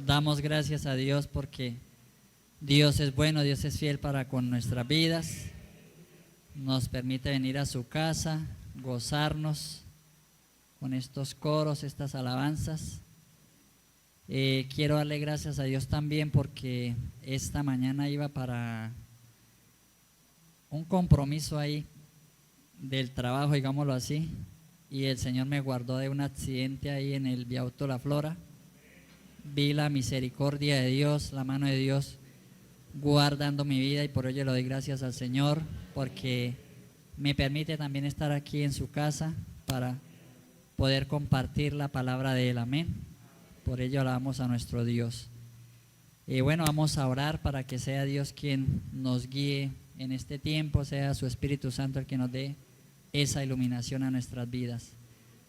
Damos gracias a Dios porque Dios es bueno, Dios es fiel para con nuestras vidas. Nos permite venir a su casa, gozarnos con estos coros, estas alabanzas. Quiero darle gracias a Dios también porque esta mañana iba para un compromiso ahí del trabajo, digámoslo así, y el Señor me guardó de un accidente ahí en el Viaducto La Flora. Vi la misericordia de Dios, la mano de Dios guardando mi vida, y por ello le doy gracias al Señor porque me permite también estar aquí en su casa para poder compartir la palabra de Él. Amén. Por ello alabamos a nuestro Dios. Y bueno, vamos a orar para que sea Dios quien nos guíe en este tiempo, sea su Espíritu Santo el que nos dé esa iluminación a nuestras vidas.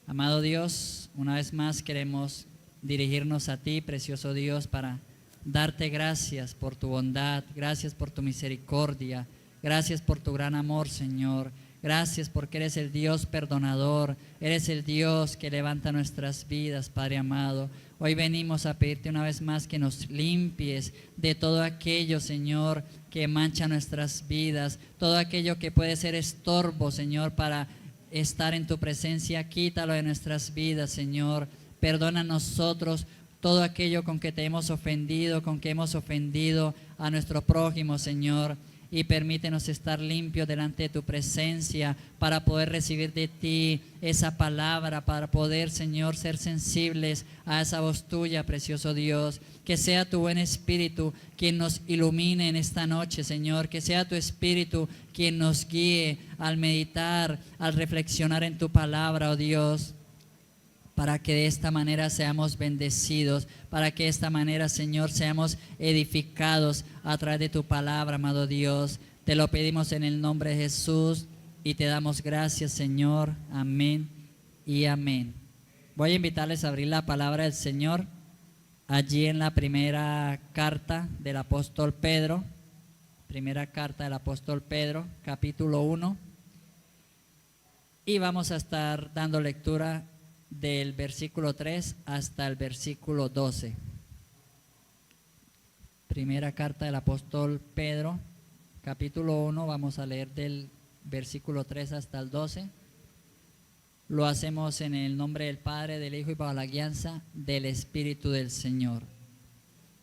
Amado Dios, una vez más queremos dirigirnos a ti, precioso Dios, para darte gracias por tu bondad, gracias por tu misericordia, gracias por tu gran amor, Señor. Gracias porque eres el Dios perdonador, eres el Dios que levanta nuestras vidas, Padre amado. Hoy venimos a pedirte una vez más que nos limpies de todo aquello, Señor, que mancha nuestras vidas, todo aquello que puede ser estorbo, Señor, para estar en tu presencia. Quítalo de nuestras vidas, Señor. Perdona a nosotros todo aquello con que te hemos ofendido, con que hemos ofendido a nuestro prójimo, Señor. Y permítenos estar limpios delante de tu presencia para poder recibir de ti esa palabra, para poder, Señor, ser sensibles a esa voz tuya, precioso Dios. Que sea tu buen Espíritu quien nos ilumine en esta noche, Señor. Que sea tu Espíritu quien nos guíe al meditar, al reflexionar en tu palabra, oh Dios, para que de esta manera seamos bendecidos, para que de esta manera, Señor, seamos edificados a través de tu palabra, amado Dios. Te lo pedimos en el nombre de Jesús y te damos gracias, Señor. Amén y amén. Voy a invitarles a abrir la palabra del Señor allí en la primera carta del apóstol Pedro, capítulo 1, y vamos a estar dando lectura del versículo 3 hasta el versículo 12. Primera carta del apóstol Pedro, capítulo 1, vamos a leer del versículo 3 hasta el 12. Lo hacemos en el nombre del Padre, del Hijo y bajo la guianza del Espíritu del Señor.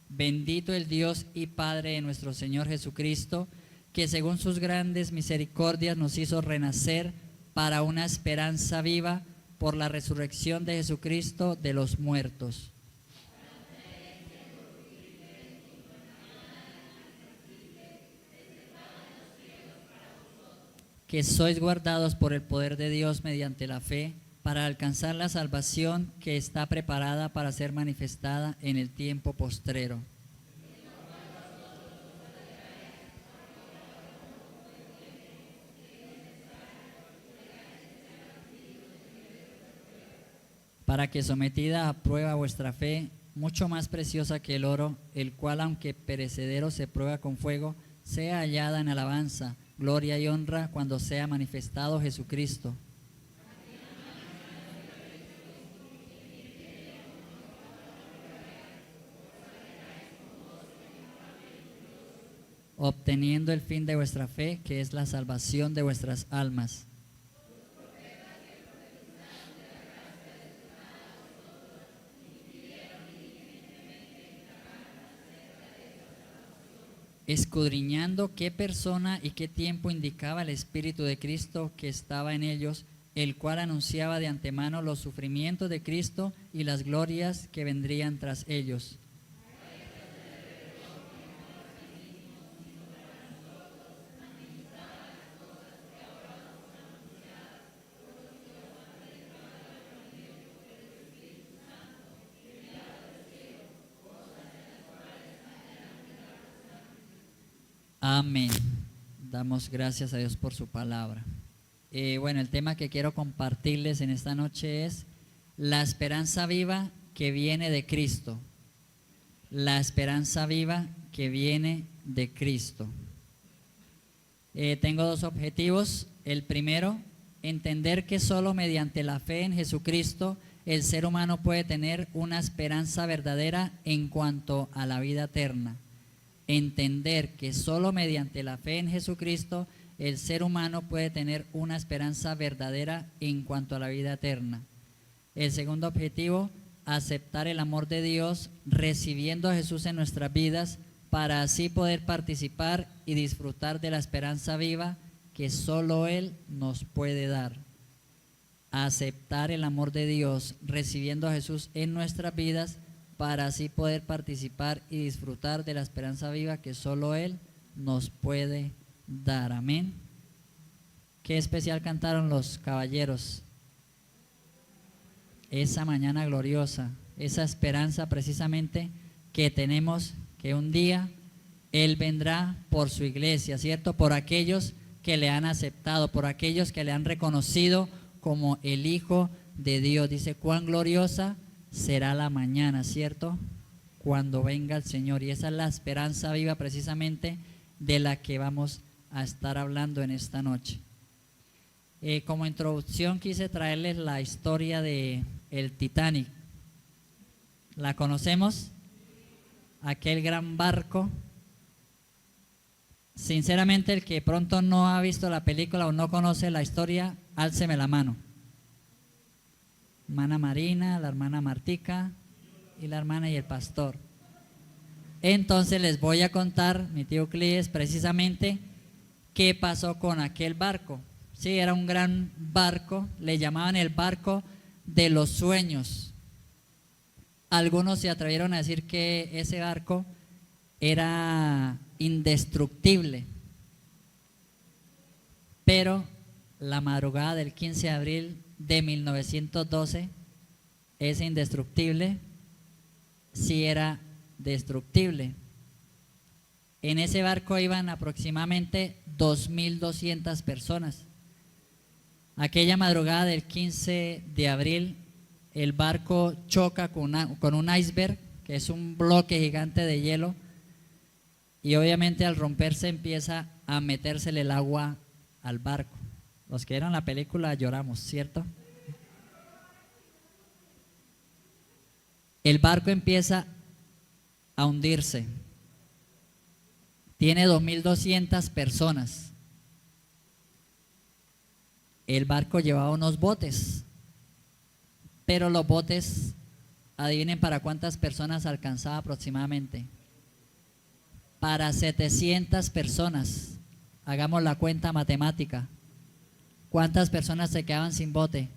Bendito el Dios y Padre de nuestro Señor Jesucristo, que según sus grandes misericordias nos hizo renacer para una esperanza viva por la resurrección de Jesucristo de los muertos, que sois guardados por el poder de Dios mediante la fe, para alcanzar la salvación que está preparada para ser manifestada en el tiempo postrero. Para que sometida a prueba vuestra fe, mucho más preciosa que el oro, el cual aunque perecedero se prueba con fuego, sea hallada en alabanza, gloria y honra cuando sea manifestado Jesucristo. Obteniendo el fin de vuestra fe, que es la salvación de vuestras almas. Escudriñando qué persona y qué tiempo indicaba el Espíritu de Cristo que estaba en ellos, el cual anunciaba de antemano los sufrimientos de Cristo y las glorias que vendrían tras ellos. Amén. Damos gracias a Dios por su palabra. Bueno, el tema que quiero compartirles en esta noche es la esperanza viva que viene de Cristo. La esperanza viva que viene de Cristo. Tengo dos objetivos. El primero, entender que solo mediante la fe en Jesucristo el ser humano puede tener una esperanza verdadera en cuanto a la vida eterna. Entender que solo mediante la fe en Jesucristo el ser humano puede tener una esperanza verdadera en cuanto a la vida eterna. El segundo objetivo, aceptar el amor de Dios recibiendo a Jesús en nuestras vidas para así poder participar y disfrutar de la esperanza viva que solo Él nos puede dar. Aceptar el amor de Dios recibiendo a Jesús en nuestras vidas para así poder participar y disfrutar de la esperanza viva que solo Él nos puede dar. Amén. Qué especial cantaron los caballeros esa mañana gloriosa, esa esperanza precisamente que tenemos, que un día Él vendrá por su iglesia, ¿cierto? Por aquellos que le han aceptado, por aquellos que le han reconocido como el Hijo de Dios. Dice, cuán gloriosa será la mañana, ¿cierto? Cuando venga el Señor. Y esa es la esperanza viva precisamente de la que vamos a estar hablando en esta noche. Como introducción quise traerles la historia de el Titanic. ¿La conocemos? Aquel gran barco. Sinceramente, el que pronto no ha visto la película o no conoce la historia, álceme la mano. Hermana Marina, la hermana Martica y la hermana y el pastor. Entonces les voy a contar, mi tío Clíes, precisamente qué pasó con aquel barco. Sí, era un gran barco, le llamaban el barco de los sueños. Algunos se atrevieron a decir que ese barco era indestructible, pero la madrugada del 15 de abril de 1912, ese indestructible sí era destructible. En ese barco iban aproximadamente 2.200 personas. Aquella madrugada del 15 de abril, el barco choca con un iceberg, que es un bloque gigante de hielo, y obviamente al romperse empieza a metérsele el agua al barco. Los que vieron la película lloramos, ¿cierto? El barco empieza a hundirse. Tiene 2.200 personas. El barco llevaba unos botes, pero los botes, adivinen para cuántas personas alcanzaba aproximadamente. Para 700 personas. Hagamos la cuenta matemática. ¿Cuántas personas se quedaban sin bote?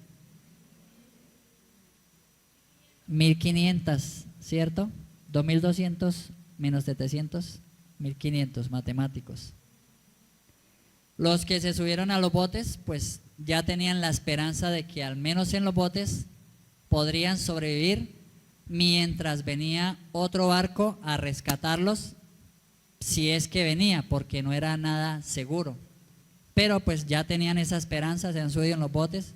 1.500, ¿cierto? 2.200 menos 700, 1.500, matemáticos. Los que se subieron a los botes, pues ya tenían la esperanza de que al menos en los botes podrían sobrevivir mientras venía otro barco a rescatarlos, si es que venía, porque no era nada seguro. Pero pues ya tenían esa esperanza, se han subido en los botes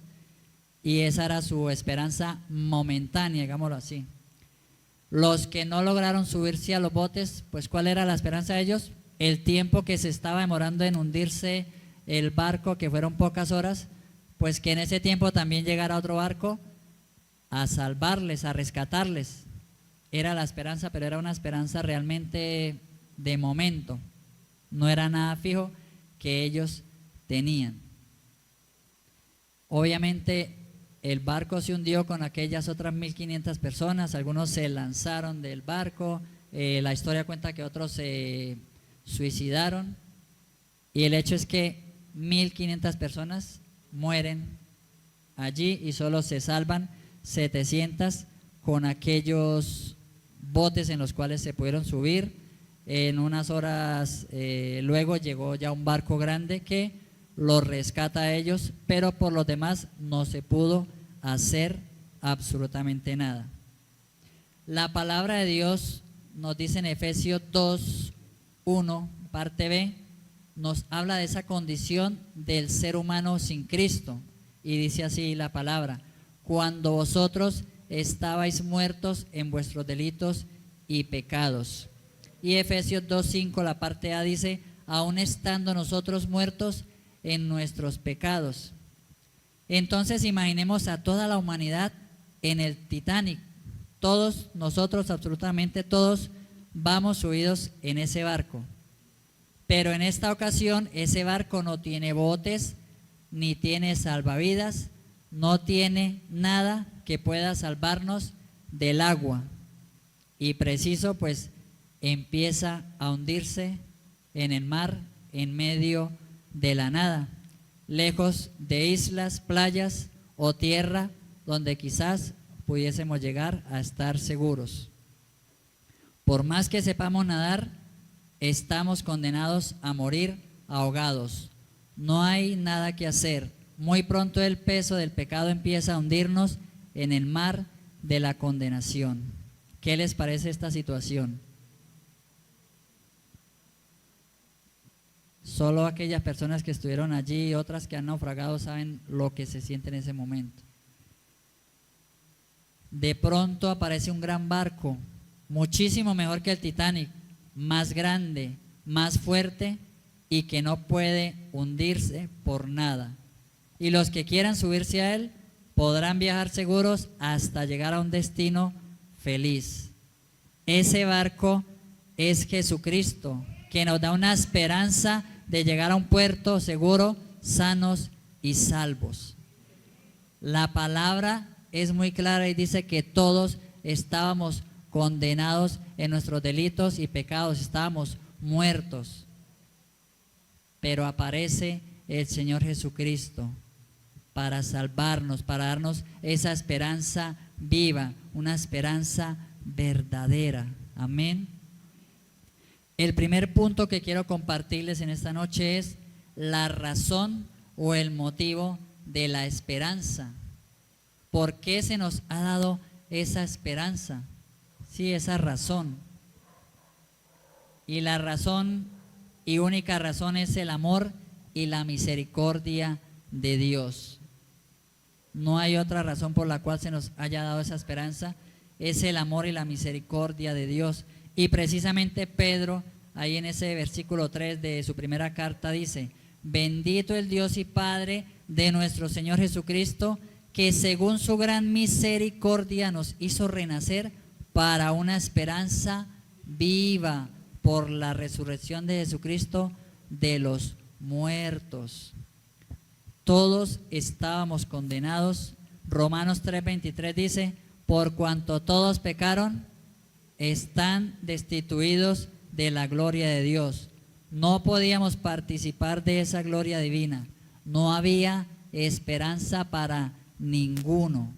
y esa era su esperanza momentánea, digámoslo así. Los que no lograron subirse a los botes, pues ¿cuál era la esperanza de ellos? El tiempo que se estaba demorando en hundirse el barco, que fueron pocas horas, pues que en ese tiempo también llegara otro barco a salvarles, a rescatarles. Era la esperanza, pero era una esperanza realmente de momento, no era nada fijo que ellos tenían. Obviamente el barco se hundió con aquellas otras 1.500 personas, algunos se lanzaron del barco, la historia cuenta que otros se suicidaron, y el hecho es que 1.500 personas mueren allí y solo se salvan 700 con aquellos botes en los cuales se pudieron subir. En unas horas luego llegó ya un barco grande que los rescata a ellos, pero por los demás no se pudo hacer absolutamente nada. La palabra de Dios nos dice en Efesios 2:1, parte B, nos habla de esa condición del ser humano sin Cristo, y dice así la palabra: cuando vosotros estabais muertos en vuestros delitos y pecados. Y Efesios 2:5, la parte A, dice: aún estando nosotros muertos en nuestros pecados. Entonces imaginemos a toda la humanidad en el Titanic. Todos nosotros, absolutamente todos, vamos subidos en ese barco. Pero en esta ocasión ese barco no tiene botes, ni tiene salvavidas, no tiene nada que pueda salvarnos del agua. Y preciso, pues empieza a hundirse en el mar, en medio de la nada, lejos de islas, playas o tierra donde quizás pudiésemos llegar a estar seguros. Por más que sepamos nadar, estamos condenados a morir ahogados. No hay nada que hacer. Muy pronto el peso del pecado empieza a hundirnos en el mar de la condenación. ¿Qué les parece esta situación? Solo aquellas personas que estuvieron allí y otras que han naufragado saben lo que se siente en ese momento. De pronto aparece un gran barco, muchísimo mejor que el Titanic, más grande, más fuerte y que no puede hundirse por nada. Y los que quieran subirse a él podrán viajar seguros hasta llegar a un destino feliz. Ese barco es Jesucristo, que nos da una esperanza de llegar a un puerto seguro, sanos y salvos. La palabra es muy clara y dice que todos estábamos condenados en nuestros delitos y pecados, estábamos muertos. Pero aparece el Señor Jesucristo para salvarnos, para darnos esa esperanza viva, una esperanza verdadera. Amén. El primer punto que quiero compartirles en esta noche es la razón o el motivo de la esperanza. ¿Por qué se nos ha dado esa esperanza? Sí, esa razón. Y la razón y única razón es el amor y la misericordia de Dios. No hay otra razón por la cual se nos haya dado esa esperanza, es el amor y la misericordia de Dios. Y precisamente Pedro, ahí en ese versículo 3 de su primera carta dice: bendito el Dios y Padre de nuestro Señor Jesucristo, que según su gran misericordia nos hizo renacer para una esperanza viva por la resurrección de Jesucristo de los muertos. Todos estábamos condenados. Romanos 3:23 dice: por cuanto todos pecaron, están destituidos de la gloria de Dios. No podíamos participar de esa gloria divina. No había esperanza para ninguno.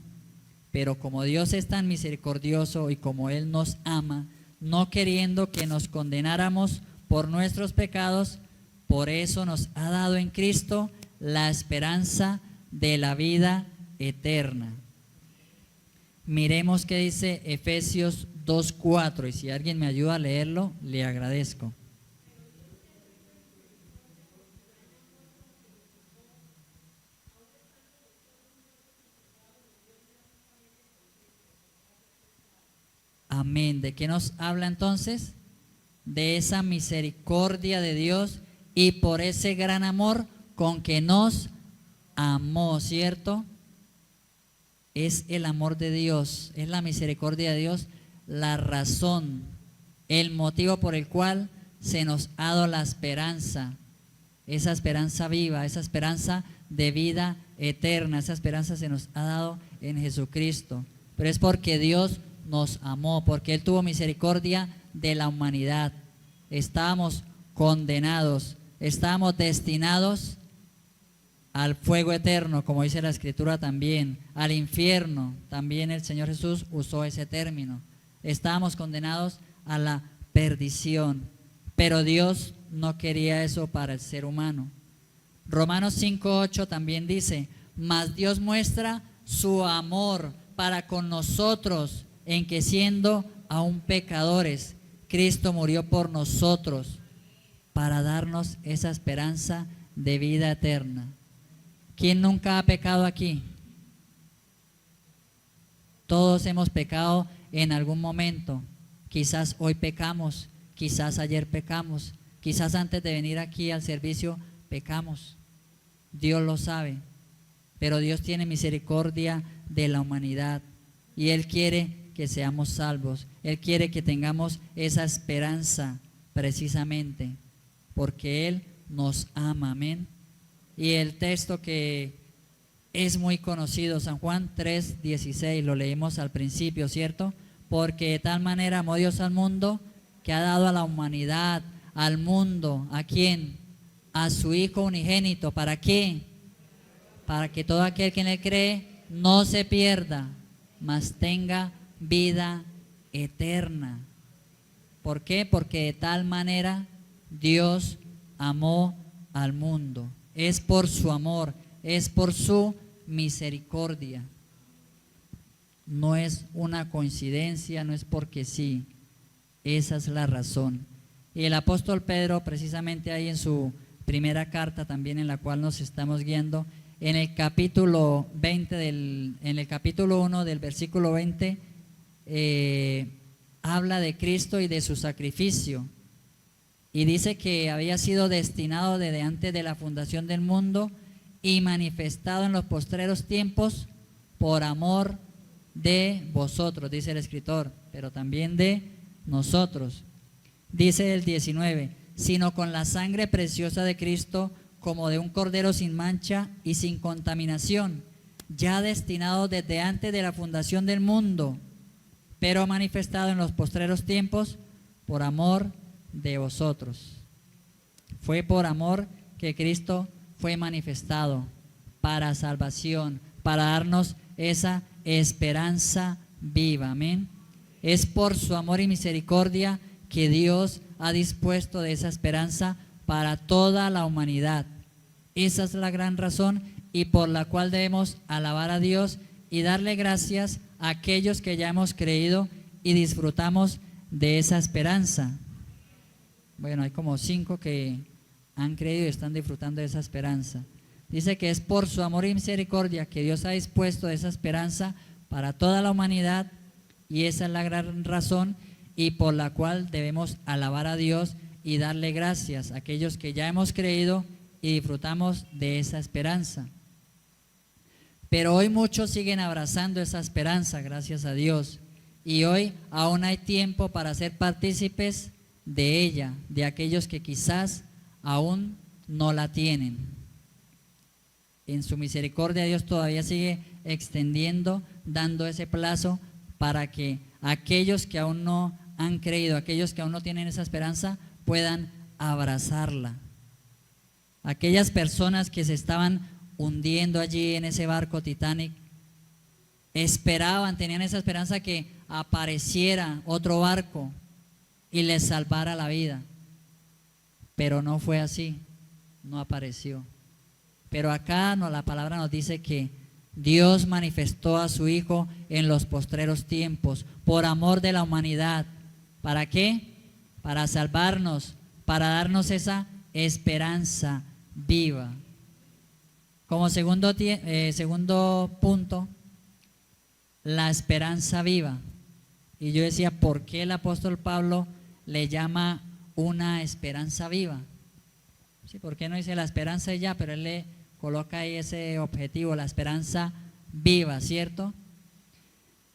Pero como Dios es tan misericordioso y como Él nos ama, no queriendo que nos condenáramos por nuestros pecados, por eso nos ha dado en Cristo la esperanza de la vida eterna. Miremos qué dice Efesios 2:4, y si alguien me ayuda a leerlo, le agradezco. Amén. ¿De qué nos habla entonces? De esa misericordia de Dios y por ese gran amor con que nos amó, ¿cierto? Es el amor de Dios, es la misericordia de Dios, la razón, el motivo por el cual se nos ha dado la esperanza, esa esperanza viva, esa esperanza de vida eterna, esa esperanza se nos ha dado en Jesucristo. Pero es porque Dios nos amó, porque Él tuvo misericordia de la humanidad. Estábamos condenados, estábamos destinados al fuego eterno, como dice la Escritura también, al infierno, también el Señor Jesús usó ese término. Estábamos condenados a la perdición, pero Dios no quería eso para el ser humano. Romanos 5:8 también dice: mas Dios muestra su amor para con nosotros, en que siendo aún pecadores, Cristo murió por nosotros, para darnos esa esperanza de vida eterna. ¿Quién nunca ha pecado aquí? Todos hemos pecado en algún momento. Quizás hoy pecamos, quizás ayer pecamos, quizás antes de venir aquí al servicio pecamos. Dios lo sabe, pero Dios tiene misericordia de la humanidad. y Él quiere que seamos salvos. Él quiere que tengamos esa esperanza precisamente porque Él nos ama, amén. Y el texto que es muy conocido, San Juan 3:16, lo leímos al principio, ¿cierto? Porque de tal manera amó Dios al mundo que ha dado a la humanidad, al mundo, ¿a quién? A su Hijo unigénito. ¿Para qué? Para que todo aquel que en Él cree no se pierda, mas tenga vida eterna. ¿Por qué? Porque de tal manera Dios amó al mundo. Es por su amor, es por su misericordia. No es una coincidencia, no es porque sí. Esa es la razón. Y el apóstol Pedro, precisamente ahí en su primera carta, también en la cual nos estamos guiando, en el capítulo 20 en el capítulo 1 del versículo 20, habla de Cristo y de su sacrificio. Y dice que había sido destinado desde antes de la fundación del mundo y manifestado en los postreros tiempos por amor de vosotros, dice el escritor, pero también de nosotros. Dice el 19, sino con la sangre preciosa de Cristo, como de un cordero sin mancha y sin contaminación, ya destinado desde antes de la fundación del mundo, pero manifestado en los postreros tiempos por amor de vosotros. Fue por amor que Cristo fue manifestado para salvación, para darnos esa esperanza viva, amén. Es por su amor y misericordia que Dios ha dispuesto de esa esperanza para toda la humanidad. Esa es la gran razón y por la cual debemos alabar a Dios y darle gracias a aquellos que ya hemos creído y disfrutamos de esa esperanza. Bueno, hay como 5 que han creído y están disfrutando de esa esperanza. Dice que es por su amor y misericordia que Dios ha dispuesto de esa esperanza para toda la humanidad, y esa es la gran razón y por la cual debemos alabar a Dios y darle gracias a aquellos que ya hemos creído y disfrutamos de esa esperanza. Pero hoy muchos siguen abrazando esa esperanza, gracias a Dios, y hoy aún hay tiempo para ser partícipes de ella, de aquellos que quizás aún no la tienen. En su misericordia Dios todavía sigue extendiendo, dando ese plazo para que aquellos que aún no han creído, aquellos que aún no tienen esa esperanza, puedan abrazarla. Aquellas personas que se estaban hundiendo allí en ese barco Titanic, esperaban, tenían esa esperanza que apareciera otro barco y les salvara la vida, pero no fue así, no apareció. Pero acá la palabra nos dice que Dios manifestó a su Hijo en los postreros tiempos por amor de la humanidad. ¿Para qué? Para salvarnos, para darnos esa esperanza viva. Como segundo punto, la esperanza viva. Y yo decía, ¿por qué el apóstol Pablo le llama una esperanza viva? Sí, ¿por qué no dice la esperanza y ya? Pero él le coloca ahí ese objetivo, la esperanza viva, ¿cierto?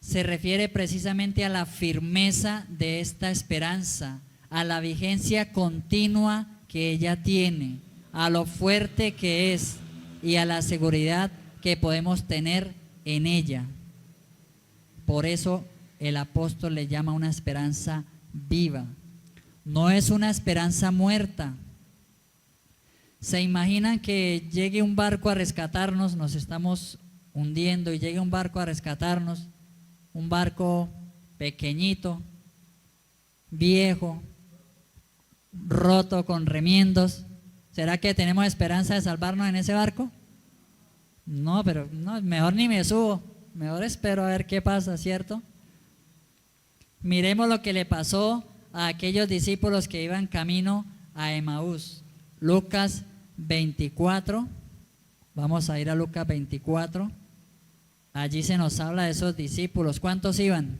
Se refiere precisamente a la firmeza de esta esperanza, a la vigencia continua que ella tiene, a lo fuerte que es y a la seguridad que podemos tener en ella. Por eso el apóstol le llama una esperanza viva. No es una esperanza muerta. ¿Se imaginan que llegue un barco a rescatarnos? Nos estamos hundiendo y llegue un barco a rescatarnos, un barco pequeñito, viejo, roto con remiendos. ¿Será que tenemos esperanza de salvarnos en ese barco? No, pero no, mejor ni me subo, mejor espero a ver qué pasa, ¿cierto? Miremos lo que le pasó a aquellos discípulos que iban camino a Emaús. Lucas 24, vamos a ir a Lucas 24. Allí se nos habla de esos discípulos. ¿Cuántos iban?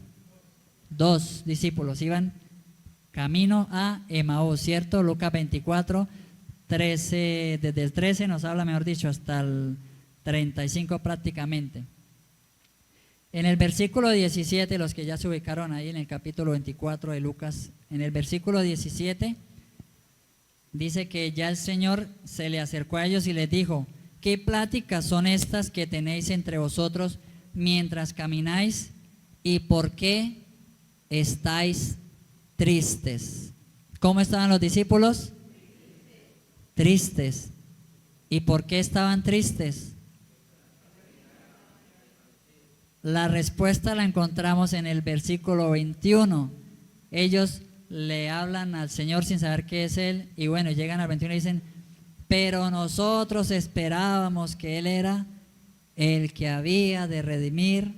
2 discípulos iban camino a Emaús, ¿cierto? Lucas 24, 13, desde el 13 nos habla, mejor dicho, hasta el 35 prácticamente. En el versículo 17, los que ya se ubicaron ahí en el capítulo 24 de Lucas, en el versículo 17 dice que ya el Señor se le acercó a ellos y les dijo: ¿qué pláticas son estas que tenéis entre vosotros mientras camináis? ¿Y por qué estáis tristes? ¿Cómo estaban los discípulos? Tristes. ¿Y por qué estaban tristes? La respuesta la encontramos en el versículo 21. Ellos le hablan al Señor sin saber qué es Él, y bueno, llegan al 21 y dicen: pero nosotros esperábamos que Él era el que había de redimir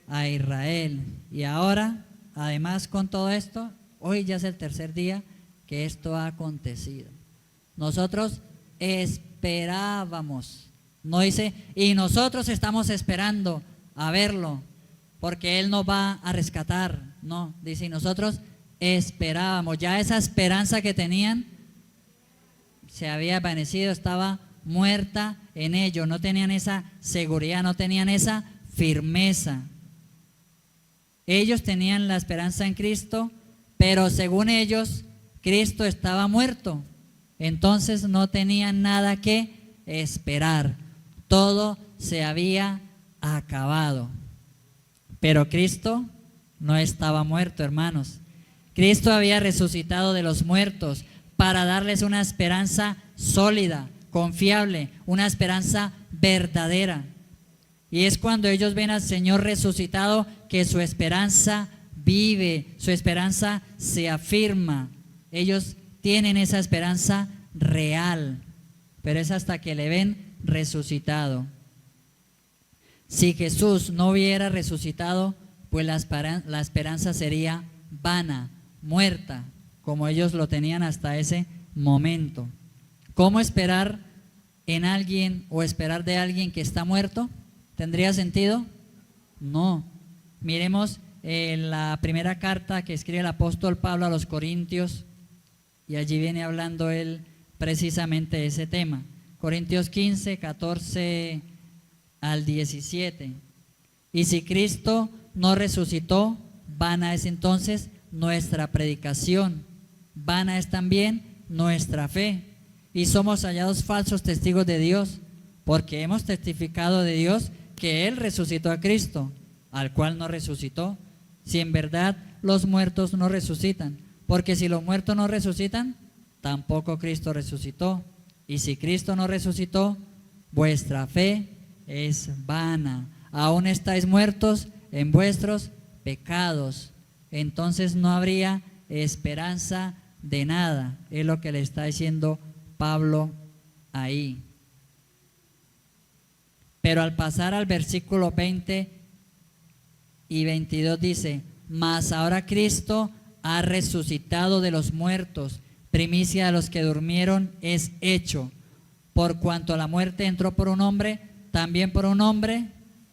a Israel. Y ahora, además, con todo esto, hoy ya es el tercer día que esto ha acontecido. Nosotros esperábamos, no dice, y nosotros estamos esperando a verlo, porque Él nos va a rescatar. No, dice, y nosotros esperábamos. Ya esa esperanza que tenían se había desvanecido, estaba muerta en ellos. No tenían esa seguridad, no tenían esa firmeza. Ellos tenían la esperanza en Cristo, pero según ellos, Cristo estaba muerto. Entonces no tenían nada que esperar. Todo se había acabado. Pero Cristo no estaba muerto, hermanos. Cristo había resucitado de los muertos para darles una esperanza sólida, confiable, una esperanza verdadera. Y es cuando ellos ven al Señor resucitado que su esperanza vive, su esperanza se afirma. Ellos tienen esa esperanza real, pero es hasta que le ven resucitado. Si Jesús no hubiera resucitado, pues la esperanza sería vana, muerta, como ellos lo tenían hasta ese momento. ¿Cómo esperar en alguien o esperar de alguien que está muerto? ¿Tendría sentido? No. Miremos la primera carta que escribe el apóstol Pablo a los Corintios, y allí viene hablando él precisamente de ese tema. Corintios 15, 14 al 17. Y si Cristo no resucitó, vana es entonces nuestra predicación, vana es también nuestra fe, y somos hallados falsos testigos de Dios, porque hemos testificado de Dios que Él resucitó a Cristo, al cual no resucitó, si en verdad los muertos no resucitan, porque si los muertos no resucitan, tampoco Cristo resucitó. Y si Cristo no resucitó, vuestra fe es vana, aún estáis muertos en vuestros pecados. Entonces no habría esperanza de nada, es lo que le está diciendo Pablo ahí. Pero al pasar al versículo 20 y 22 dice: mas ahora Cristo ha resucitado de los muertos, primicia de los que durmieron es hecho. Por cuanto la muerte entró por un hombre, también por un hombre,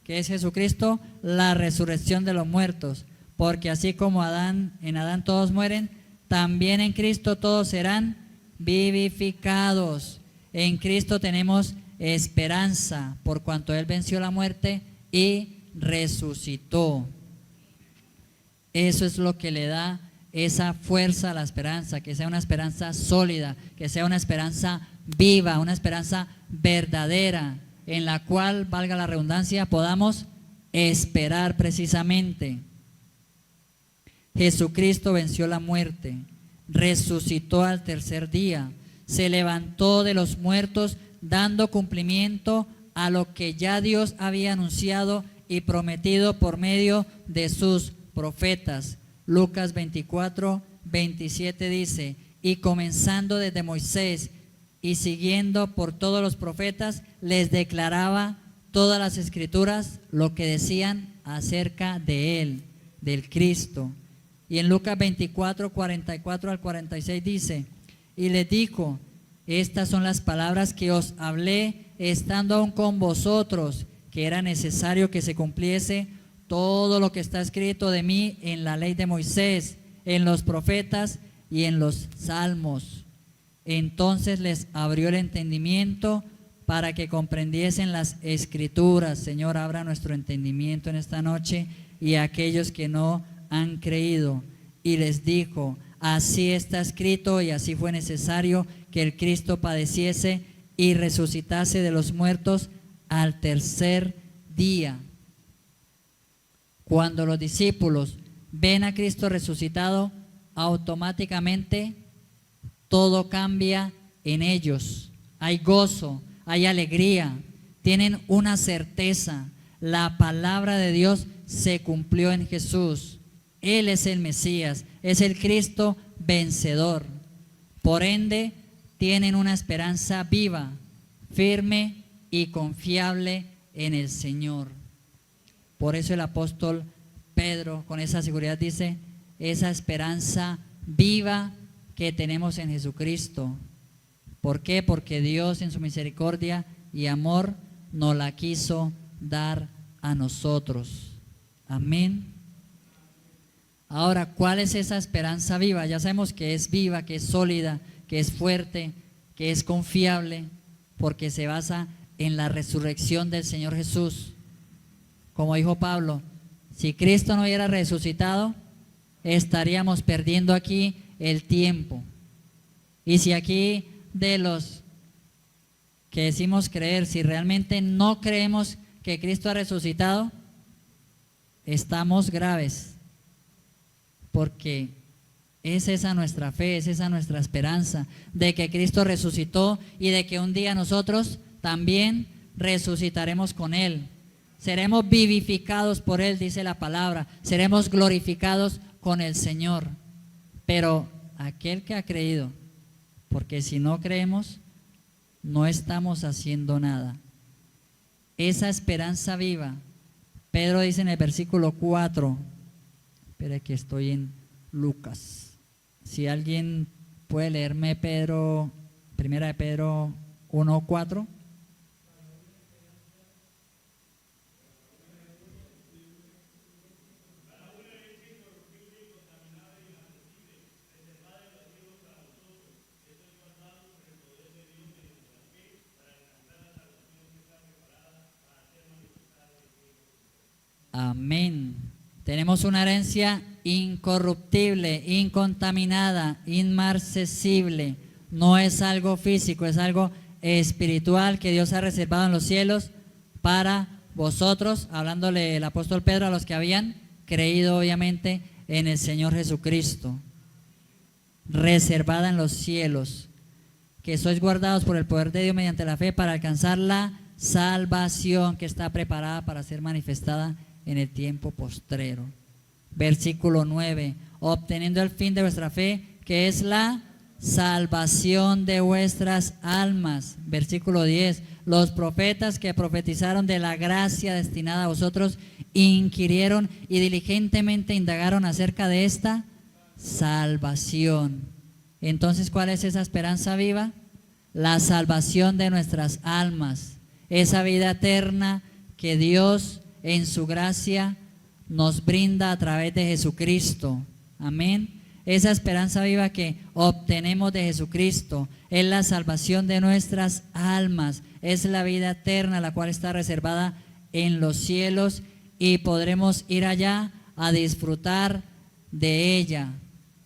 que es Jesucristo, la resurrección de los muertos. Porque así como en Adán todos mueren, también en Cristo todos serán vivificados. En Cristo tenemos esperanza, por cuanto Él venció la muerte y resucitó. Eso es lo que le da esa fuerza a la esperanza, que sea una esperanza sólida, que sea una esperanza viva, una esperanza verdadera, en la cual, valga la redundancia, podamos esperar precisamente. Jesucristo venció la muerte, resucitó al tercer día, se levantó de los muertos, dando cumplimiento a lo que ya Dios había anunciado y prometido por medio de sus profetas. Lucas 24, 27 dice: y comenzando desde Moisés y siguiendo por todos los profetas, les declaraba todas las escrituras lo que decían acerca de él, del Cristo. Y en Lucas 24, 44 al 46 dice: y les dijo: estas son las palabras que os hablé estando aún con vosotros, que era necesario que se cumpliese todo lo que está escrito de mí en la ley de Moisés, en los profetas y en los salmos. Entonces les abrió el entendimiento para que comprendiesen las Escrituras. Señor, abra nuestro entendimiento en esta noche, y a aquellos que no han creído. Y les dijo: así está escrito, y así fue necesario que el Cristo padeciese y resucitase de los muertos al tercer día. Cuando los discípulos ven a Cristo resucitado, automáticamente todo cambia en ellos. Hay gozo, hay alegría, tienen una certeza: la palabra de Dios se cumplió en Jesús. Él es el Mesías, es el Cristo vencedor. Por ende, tienen una esperanza viva, firme y confiable en el Señor. Por eso el apóstol Pedro con esa seguridad dice: esa esperanza viva que tenemos en Jesucristo. ¿Por qué? Porque Dios en su misericordia y amor nos la quiso dar a nosotros. Amén. Ahora, ¿cuál es esa esperanza viva? Ya sabemos que es viva, que es sólida, que es fuerte, que es confiable, porque se basa en la resurrección del Señor Jesús. Como dijo Pablo, si Cristo no hubiera resucitado, estaríamos perdiendo aquí el tiempo. Y si aquí de los que decimos creer, si realmente no creemos que Cristo ha resucitado, estamos graves, porque es esa nuestra fe, es esa nuestra esperanza de que Cristo resucitó y de que un día nosotros también resucitaremos con Él. Seremos vivificados por Él, dice la palabra, seremos glorificados con el Señor. Pero aquel que ha creído, porque si no creemos, no estamos haciendo nada. Esa esperanza viva, Pedro dice en el versículo 4, espera que estoy en Lucas. Si alguien puede leerme Pedro, primera de Pedro 1:4. Amén. Tenemos una herencia incorruptible, incontaminada, inmarcesible. No es algo físico, es algo espiritual que Dios ha reservado en los cielos para vosotros, hablándole el apóstol Pedro a los que habían creído obviamente en el Señor Jesucristo. Reservada en los cielos, que sois guardados por el poder de Dios mediante la fe para alcanzar la salvación que está preparada para ser manifestada en el tiempo postrero. Versículo 9, obteniendo el fin de vuestra fe, que es la salvación de vuestras almas. Versículo 10, los profetas que profetizaron de la gracia destinada a vosotros inquirieron y diligentemente indagaron acerca de esta salvación. Entonces, ¿cuál es esa esperanza viva? La salvación de nuestras almas, esa vida eterna que Dios en su gracia nos brinda a través de Jesucristo. Amén. Esa esperanza viva que obtenemos de Jesucristo es la salvación de nuestras almas, es la vida eterna, la cual está reservada en los cielos, y podremos ir allá a disfrutar de ella.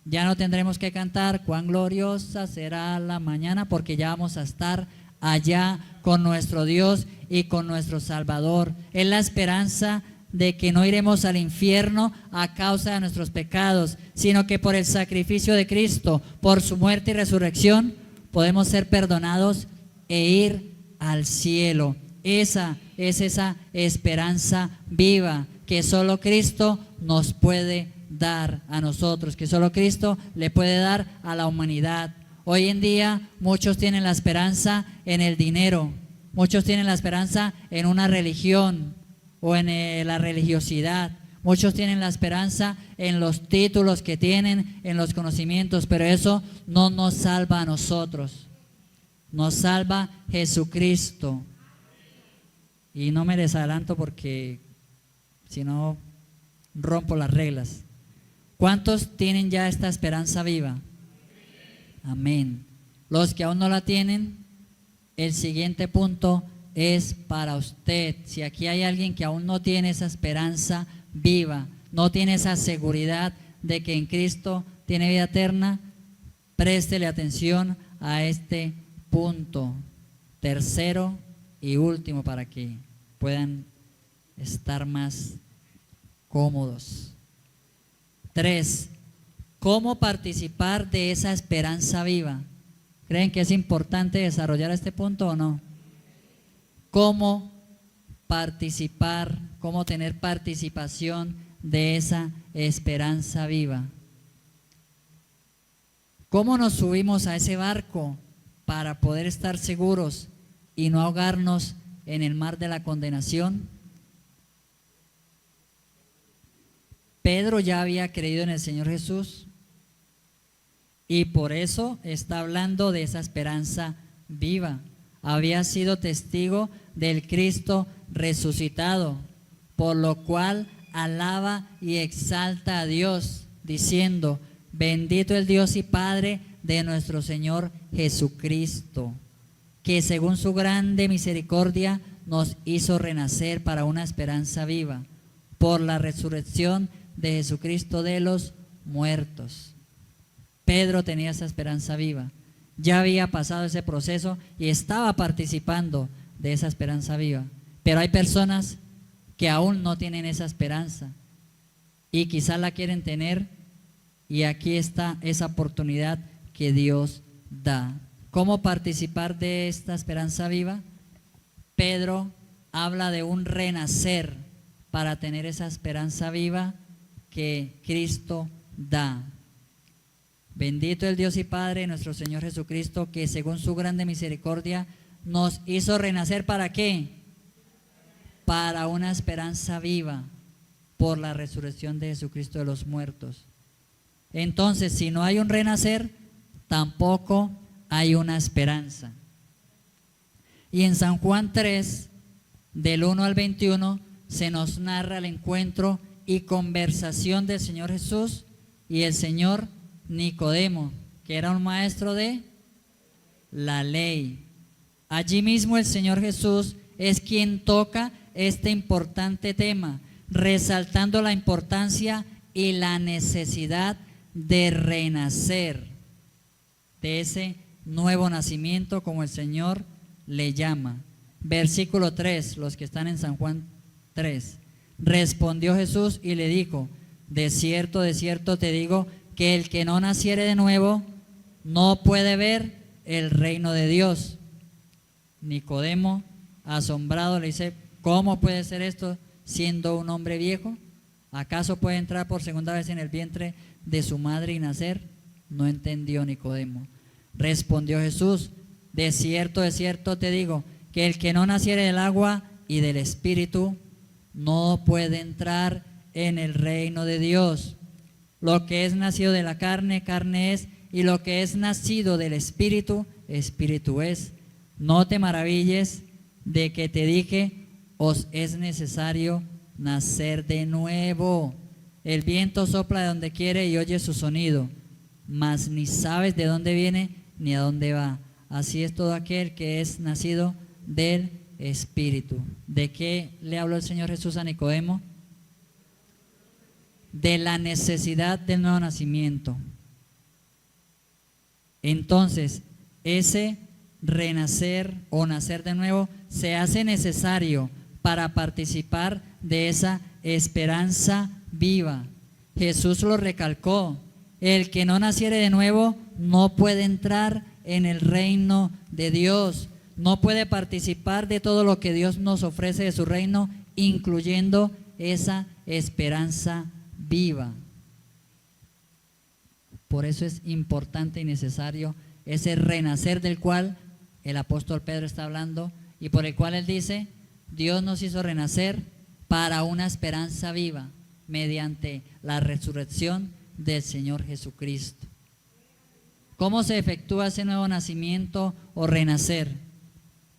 Ya no tendremos que cantar cuán gloriosa será la mañana, porque ya vamos a estar allá con nuestro Dios y con nuestro Salvador. Es la esperanza de que no iremos al infierno a causa de nuestros pecados, sino que por el sacrificio de Cristo, por su muerte y resurrección, podemos ser perdonados e ir al cielo. Esa es esa esperanza viva que solo Cristo nos puede dar a nosotros, que solo Cristo le puede dar a la humanidad. Hoy en día muchos tienen la esperanza en el dinero, muchos tienen la esperanza en una religión o en la religiosidad, muchos tienen la esperanza en los títulos que tienen, en los conocimientos, pero eso no nos salva a nosotros, nos salva Jesucristo. Y no me les adelanto porque si no rompo las reglas. ¿Cuántos tienen ya esta esperanza viva? Amén. Los que aún no la tienen, el siguiente punto es para usted. Si aquí hay alguien que aún no tiene esa esperanza viva, no tiene esa seguridad de que en Cristo tiene vida eterna, préstele atención a este punto, tercero y último, para que puedan estar más cómodos. 3. ¿Cómo participar de esa esperanza viva? ¿Creen que es importante desarrollar este punto o no? ¿Cómo participar, cómo tener participación de esa esperanza viva? ¿Cómo nos subimos a ese barco para poder estar seguros y no ahogarnos en el mar de la condenación? Pedro ya había creído en el Señor Jesús y por eso está hablando de esa esperanza viva. Había sido testigo del Cristo resucitado, por lo cual alaba y exalta a Dios, diciendo: bendito el Dios y Padre de nuestro Señor Jesucristo, que según su grande misericordia nos hizo renacer para una esperanza viva, por la resurrección de Jesucristo de los muertos. Pedro tenía esa esperanza viva, ya había pasado ese proceso y estaba participando de esa esperanza viva. Pero hay personas que aún no tienen esa esperanza y quizás la quieren tener, y aquí está esa oportunidad que Dios da. ¿Cómo participar de esta esperanza viva? Pedro habla de un renacer para tener esa esperanza viva que Cristo da. Bendito el Dios y Padre de nuestro Señor Jesucristo, que según su grande misericordia nos hizo renacer. ¿Para qué? Para una esperanza viva, por la resurrección de Jesucristo de los muertos. Entonces, si no hay un renacer, tampoco hay una esperanza. Y en San Juan 3, del 1 al 21, se nos narra el encuentro y conversación del Señor Jesús y el Señor Nicodemo, que era un maestro de la ley. Allí mismo el Señor Jesús es quien toca este importante tema, resaltando la importancia y la necesidad de renacer, de ese nuevo nacimiento, como el Señor le llama. Versículo 3, los que están en San Juan 3. Respondió Jesús y le dijo: de cierto te digo, que el que no naciere de nuevo no puede ver el reino de Dios. Nicodemo, asombrado, le dice: ¿cómo puede ser esto siendo un hombre viejo? ¿Acaso puede entrar por segunda vez en el vientre de su madre y nacer? No entendió Nicodemo. Respondió Jesús: de cierto te digo, que el que no naciere del agua y del Espíritu no puede entrar en el reino de Dios. Lo que es nacido de la carne, carne es, y lo que es nacido del Espíritu, Espíritu es. No te maravilles de que te dije: os es necesario nacer de nuevo. El viento sopla de donde quiere y oye su sonido, mas ni sabes de dónde viene ni a dónde va. Así es todo aquel que es nacido del Espíritu. ¿De qué le habló el Señor Jesús a Nicodemo? De la necesidad del nuevo nacimiento. Entonces, ese renacer o nacer de nuevo se hace necesario para participar de esa esperanza viva. Jesús lo recalcó: el que no naciere de nuevo no puede entrar en el reino de Dios, no puede participar de todo lo que Dios nos ofrece de su reino, incluyendo esa esperanza viva. Por eso es importante y necesario ese renacer del cual el apóstol Pedro está hablando y por el cual él dice: Dios nos hizo renacer para una esperanza viva mediante la resurrección del Señor Jesucristo. ¿Cómo se efectúa ese nuevo nacimiento o renacer?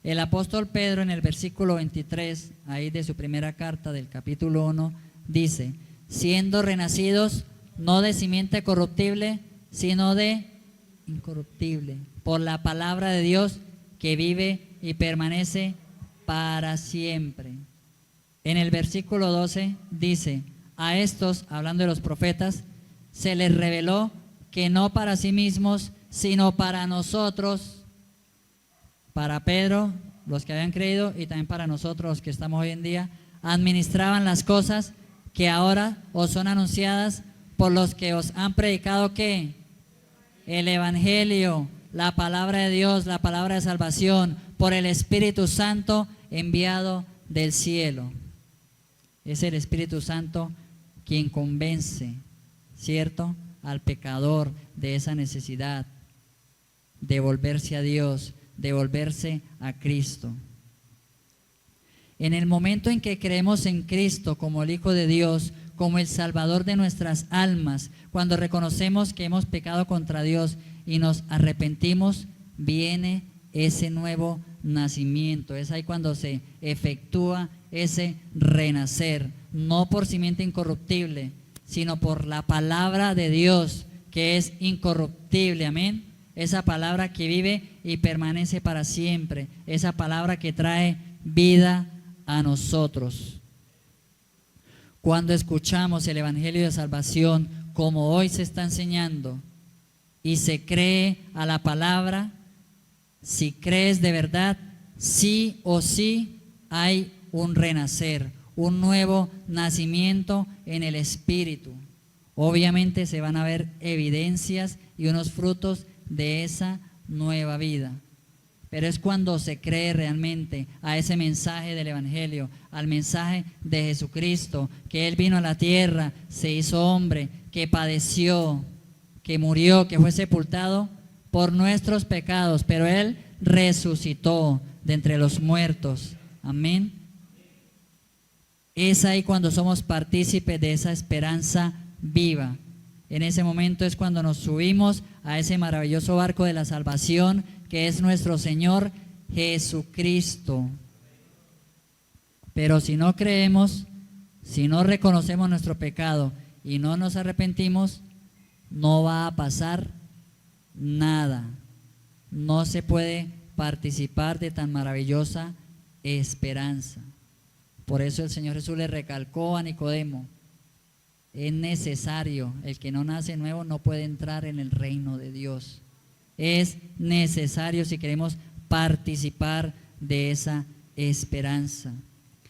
El apóstol Pedro, en el versículo 23, ahí de su primera carta del capítulo 1, dice: siendo renacidos no de simiente corruptible, sino de incorruptible, por la palabra de Dios que vive y permanece para siempre. En el versículo 12 dice: a estos, hablando de los profetas, se les reveló que no para sí mismos, sino para nosotros, para Pedro, los que habían creído, y también para nosotros, los que estamos hoy en día, administraban las cosas que ahora os son anunciadas por los que os han predicado, ¿qué? El Evangelio, la palabra de Dios, la palabra de salvación, por el Espíritu Santo enviado del cielo. Es el Espíritu Santo quien convence, ¿cierto?, al pecador de esa necesidad de volverse a Dios, de volverse a Cristo. En el momento en que creemos en Cristo como el Hijo de Dios, como el Salvador de nuestras almas, cuando reconocemos que hemos pecado contra Dios y nos arrepentimos, viene ese nuevo nacimiento. Es ahí cuando se efectúa ese renacer, no por simiente incorruptible, sino por la palabra de Dios, que es incorruptible, amén. Esa palabra que vive y permanece para siempre, esa palabra que trae vida a nosotros. Cuando escuchamos el Evangelio de salvación, como hoy se está enseñando, y se cree a la palabra, si crees de verdad, sí o sí hay un renacer, un nuevo nacimiento en el Espíritu. Obviamente se van a ver evidencias y unos frutos de esa nueva vida. Pero es cuando se cree realmente a ese mensaje del Evangelio, al mensaje de Jesucristo, que Él vino a la tierra, se hizo hombre, que padeció, que murió, que fue sepultado por nuestros pecados, pero Él resucitó de entre los muertos. Amén. Es ahí cuando somos partícipes de esa esperanza viva. En ese momento es cuando nos subimos a ese maravilloso barco de la salvación, que es nuestro Señor Jesucristo. Pero si no creemos, si no reconocemos nuestro pecado y no nos arrepentimos, no va a pasar nada. No se puede participar de tan maravillosa esperanza. Por eso el Señor Jesús le recalcó a Nicodemo: es necesario, el que no nace nuevo no puede entrar en el reino de Dios. Es necesario si queremos participar de esa esperanza.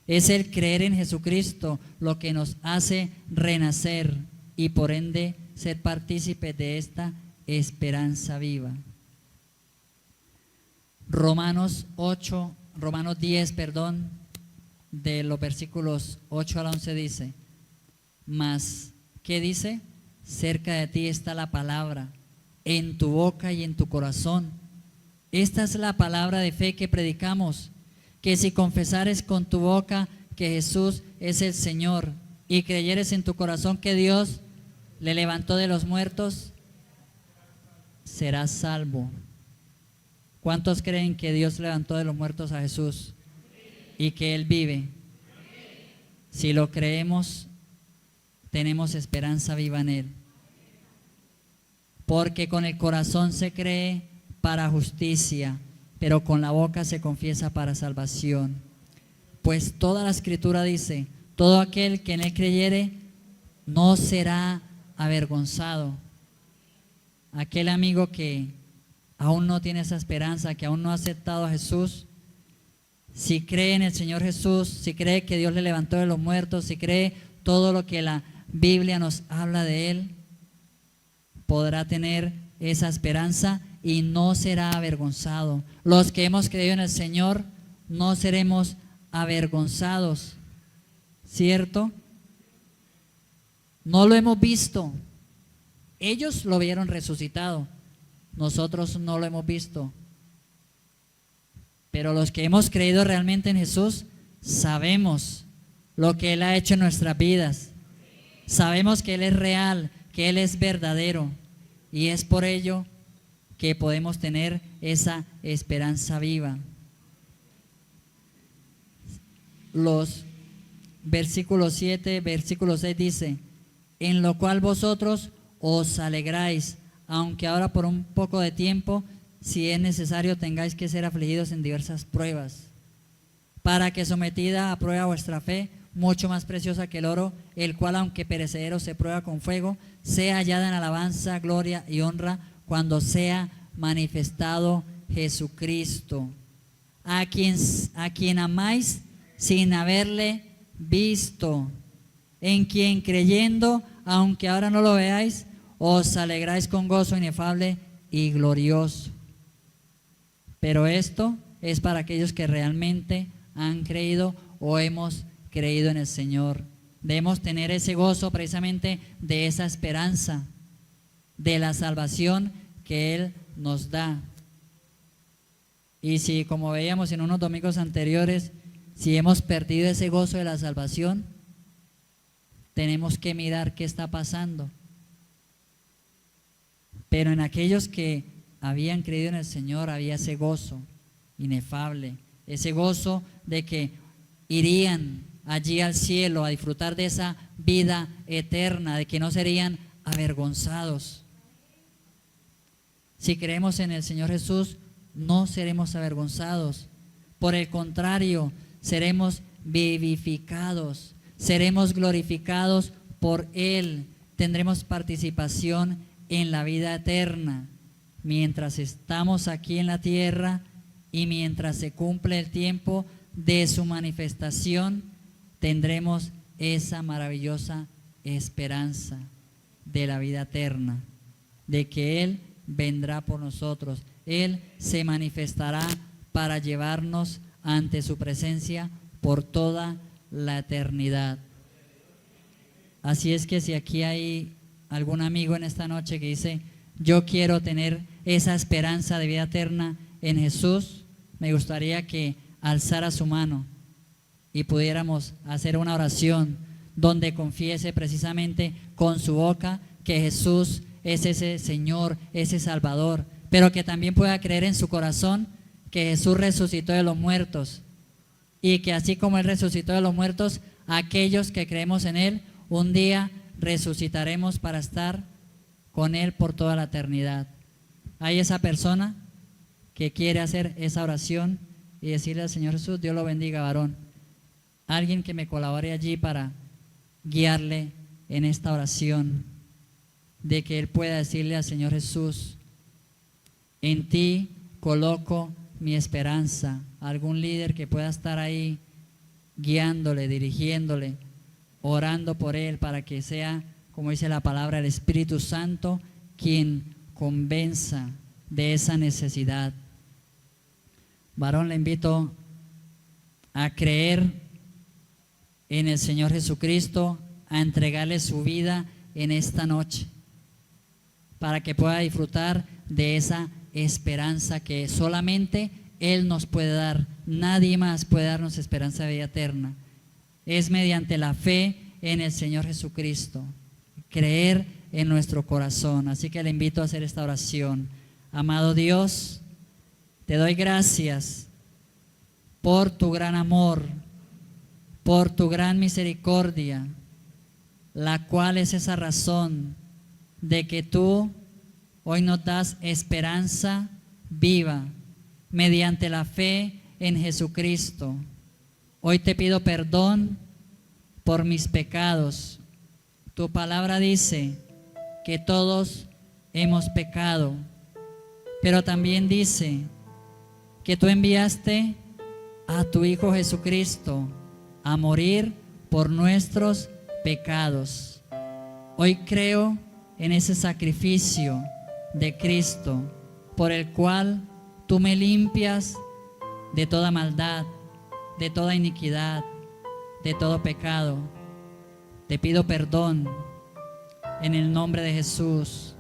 Es el creer en Jesucristo lo que nos hace renacer y por ende ser partícipes de esta esperanza viva. Romanos 10, de los versículos 8 al 11 dice: mas, ¿qué dice? Cerca de ti está la palabra, en tu boca y en tu corazón. Esta es la palabra de fe que predicamos, que si confesares con tu boca que Jesús es el Señor y creyeres en tu corazón que Dios le levantó de los muertos, serás salvo. ¿Cuántos creen que Dios levantó de los muertos a Jesús y que Él vive? Si lo creemos, tenemos esperanza viva en Él. Porque con el corazón se cree para justicia, pero con la boca se confiesa para salvación. Pues toda la Escritura dice: todo aquel que en Él creyere no será avergonzado. Aquel amigo que aún no tiene esa esperanza, que aún no ha aceptado a Jesús, si cree en el Señor Jesús, si cree que Dios le levantó de los muertos, si cree todo lo que la Biblia nos habla de Él, podrá tener esa esperanza y no será avergonzado. Los que hemos creído en el Señor no seremos avergonzados, ¿cierto? No lo hemos visto. Ellos lo vieron resucitado, nosotros no lo hemos visto. Pero los que hemos creído realmente en Jesús, sabemos lo que Él ha hecho en nuestras vidas. Sabemos que Él es real, que Él es verdadero, y es por ello que podemos tener esa esperanza viva. Los versículos 7, versículo 6 dice: en lo cual vosotros os alegráis, aunque ahora por un poco de tiempo, si es necesario, tengáis que ser afligidos en diversas pruebas, para que sometida a prueba vuestra fe, mucho más preciosa que el oro, el cual aunque perecedero se prueba con fuego, sea hallada en alabanza, gloria y honra cuando sea manifestado Jesucristo, a quien amáis sin haberle visto, en quien creyendo, aunque ahora no lo veáis, os alegráis con gozo inefable y glorioso. Pero esto es para aquellos que realmente han creído o hemos creído en el Señor. Debemos tener ese gozo precisamente de esa esperanza, de la salvación que Él nos da. Y si, como veíamos en unos domingos anteriores, si hemos perdido ese gozo de la salvación, tenemos que mirar qué está pasando. Pero en aquellos que habían creído en el Señor había ese gozo inefable, ese gozo de que irían allí al cielo a disfrutar de esa vida eterna, de que no serían avergonzados. Si creemos en el Señor Jesús, no seremos avergonzados. Por el contrario, seremos vivificados, seremos glorificados por Él, tendremos participación en la vida eterna. Mientras estamos aquí en la tierra y mientras se cumple el tiempo de su manifestación, tendremos esa maravillosa esperanza de la vida eterna, de que Él vendrá por nosotros. Él se manifestará para llevarnos ante su presencia por toda la eternidad. Así es que si aquí hay algún amigo en esta noche que dice: yo quiero tener esa esperanza de vida eterna en Jesús, me gustaría que alzara su mano y pudiéramos hacer una oración donde confiese precisamente con su boca que Jesús es ese Señor, ese Salvador, pero que también pueda creer en su corazón que Jesús resucitó de los muertos, y que así como Él resucitó de los muertos, aquellos que creemos en Él, un día resucitaremos para estar con Él por toda la eternidad. Hay esa persona que quiere hacer esa oración y decirle al Señor Jesús: Dios lo bendiga, varón. Alguien que me colabore allí para guiarle en esta oración, de que él pueda decirle al Señor Jesús: en ti coloco mi esperanza. Algún líder que pueda estar ahí guiándole, dirigiéndole, orando por él, para que sea, como dice la palabra, el Espíritu Santo quien convenza de esa necesidad. Varón, le invito a creer en el Señor Jesucristo, a entregarle su vida en esta noche, para que pueda disfrutar de esa esperanza que solamente Él nos puede dar. Nadie más puede darnos esperanza de vida eterna. Es mediante la fe en el Señor Jesucristo, creer en nuestro corazón. Así que le invito a hacer esta oración. Amado Dios, te doy gracias por tu gran amor, por tu gran misericordia, la cual es esa razón de que tú hoy nos das esperanza viva mediante la fe en Jesucristo. Hoy te pido perdón por mis pecados. Tu palabra dice que todos hemos pecado, pero también dice que tú enviaste a tu Hijo Jesucristo a morir por nuestros pecados. Hoy creo en ese sacrificio de Cristo, por el cual tú me limpias de toda maldad, de toda iniquidad, de todo pecado. Te pido perdón en el nombre de Jesús.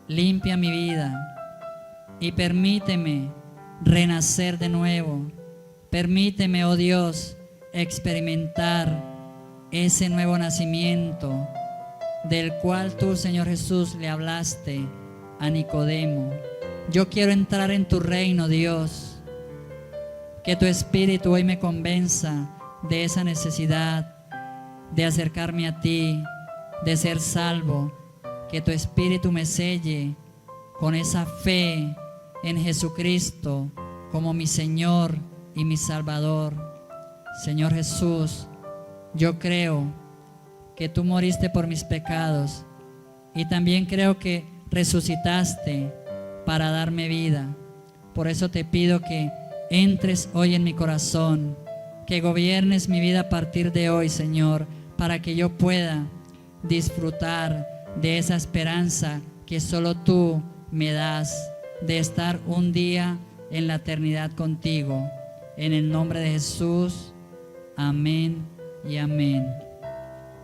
Limpia mi vida y permíteme renacer de nuevo. Permíteme, oh Dios, experimentar ese nuevo nacimiento del cual tú, Señor Jesús, le hablaste a Nicodemo. Yo quiero entrar en tu reino, Dios. Que tu Espíritu hoy me convenza de esa necesidad de acercarme a ti, de ser salvo. Que tu Espíritu me selle con esa fe en Jesucristo como mi Señor y mi Salvador. Señor Jesús, yo creo que tú moriste por mis pecados y también creo que resucitaste para darme vida. Por eso te pido que entres hoy en mi corazón, que gobiernes mi vida a partir de hoy, Señor, para que yo pueda disfrutar de esa esperanza que solo tú me das, de estar un día en la eternidad contigo. En el nombre de Jesús, amén y amén.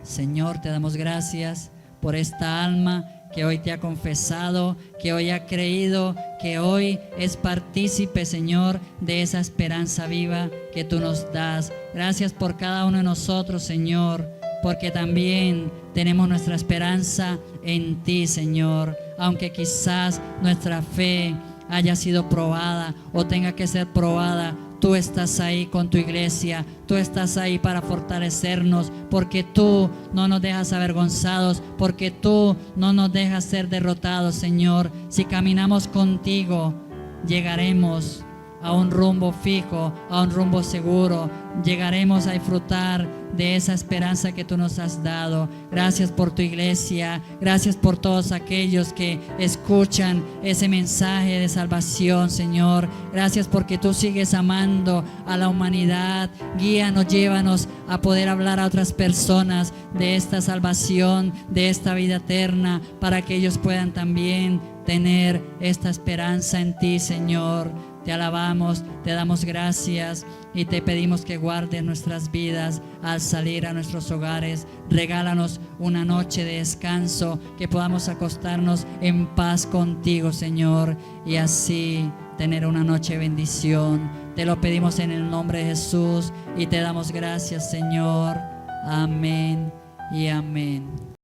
Señor, te damos gracias por esta alma que hoy te ha confesado, que hoy ha creído, que hoy es partícipe, Señor, de esa esperanza viva que tú nos das. Gracias por cada uno de nosotros, Señor, porque también tenemos nuestra esperanza en ti, Señor. Aunque quizás nuestra fe haya sido probada o tenga que ser probada, tú estás ahí con tu iglesia, tú estás ahí para fortalecernos, porque tú no nos dejas avergonzados, porque tú no nos dejas ser derrotados, Señor. Si caminamos contigo, llegaremos a un rumbo fijo, a un rumbo seguro. Llegaremos a disfrutar de esa esperanza que tú nos has dado. Gracias por tu iglesia, gracias por todos aquellos que escuchan ese mensaje de salvación, Señor. Gracias porque tú sigues amando a la humanidad. Guíanos, llévanos a poder hablar a otras personas de esta salvación, de esta vida eterna, para que ellos puedan también tener esta esperanza en ti, Señor. Te alabamos, te damos gracias y te pedimos que guardes nuestras vidas al salir a nuestros hogares. Regálanos una noche de descanso, que podamos acostarnos en paz contigo, Señor, y así tener una noche de bendición. Te lo pedimos en el nombre de Jesús y te damos gracias, Señor. Amén y amén.